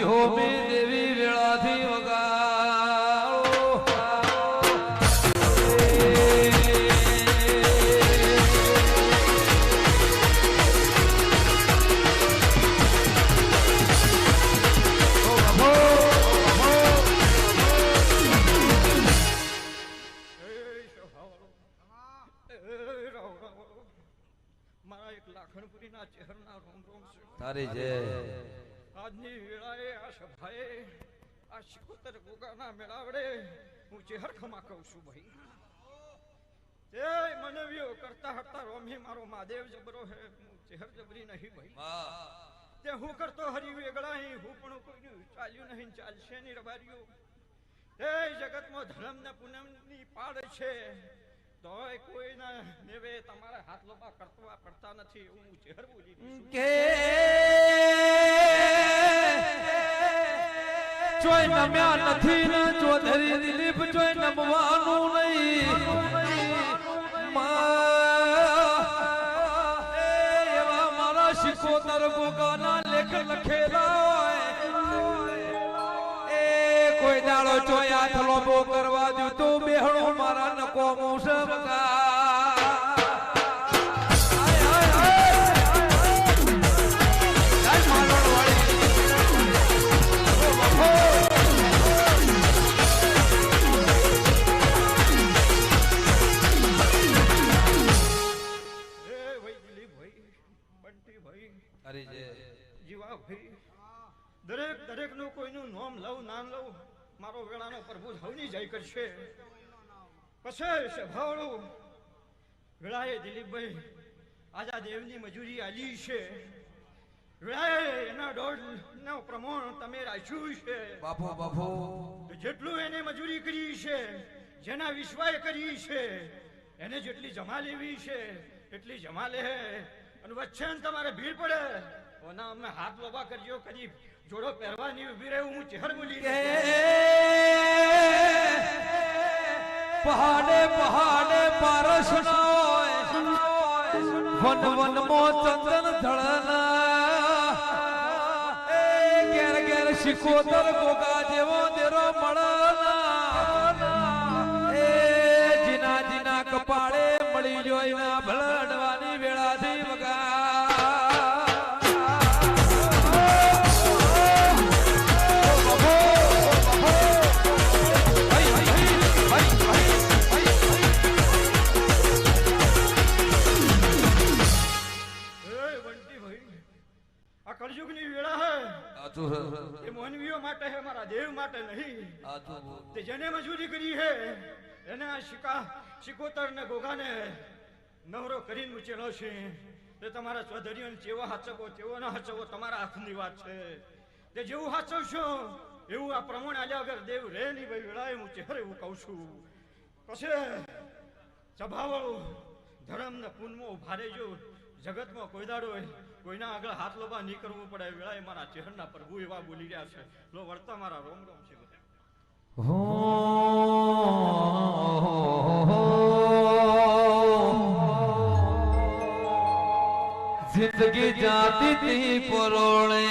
વિહોમી દેવી વેળાથી વગાડો મારા એક લાખણપુરીના ચહેરના રોમ રોમ છે તારી જય આજની વેળાએ આ સભાએ આ શિકોતર ગોગાના મેળાવડે હું ચહેર ખમા કહું છું ભાઈ તે મનવીઓ કરતા હતા રોમી મારો મહાદેવ જબરો હે હું ચહેર જબરી નહીં ભાઈ તે હું કરતો હરી વેગળાઈ હું પણ કોઈનું ચાલ્યું નહીં ચાલશે ની રબારીઓ તે જગતમાં ધર્મ ને પૂનમની પાડ છે તોય કોઈના મેવે તમારા હાથ લોપા કરતવા પડતા નથી હું ચહેર બોલી કે જોઈ નમ્યા નથી ને ચૌધરી દિલીપ જોઈ નમવાનું નહીં એવા મારા શિકોતર ગોગાના લેખ લખેલા હોય એ કોઈ દાડો ચોય હાથ લોબો કરવા દઉં તો બેહણો મારા નકો મુસબકા દરેક નું કોઈનું નામ લઉં નામ લઉં મારો વેળાનો પ્રભુ હવની જાય કરશે પછી સભાવાળું વેળાએ દિલીપભાઈ આજા દેવની મજૂરી આલી છે વેળાએ એના દોઢ નો પ્રમાણ તમે રાખ્યું છે બાપો બાપો જેટલું એને મજૂરી કરી છે જેના વિશ્વાએ કરી છે એને જેટલી જમા લેવી છે એટલી જમા લે અને વચ્ચે તમારે ભીડ પડે ઓના અમે હાથ લોબા કરજો કદી જોડો પહેરવાની ઉભી રહું હું ચહેર બોલી પહાડે પહાડે પારસ વન વન મો ચંદન ધળના એ ઘેર ઘેર શિકોતર ગોગા જેવો દેરો મળના એ જીના જીના કપાળે મળી જોઈના ભળડવાની વેળાથી વગા કળયુગની વેળા હે એ મોનવીઓ માટે હે મારા દેવ માટે નહીં તે જેને મજૂરી કરી હે એને આ શિકોતર ને ગોગાને નવરો કરીને મૂચેલો છે તે તમારા ચૌધરીઓને જેવો હાચવો તેવો ન હાચવો તમારા હાથની વાત છે તે જેવું હાચવશો એવું આ પ્રમાણ આલ્યા વગર દેવ રે ની ભાઈ વેળાએ હું ચહેરે એવું કહું છું પછી સભાવાળું ધર્મ ને પૂનમો ઉભા રહેજો જગતમાં કોઈ દાડો કોઈના આગળ હાથ લોબા નહીં કરવું પડે વેળાએ મારા ચહેરના પ્રભુ એવા બોલી રહ્યા છે લો વર્તા મારા રોમ રોમ છે જિંદગી જાતી તી પરોળે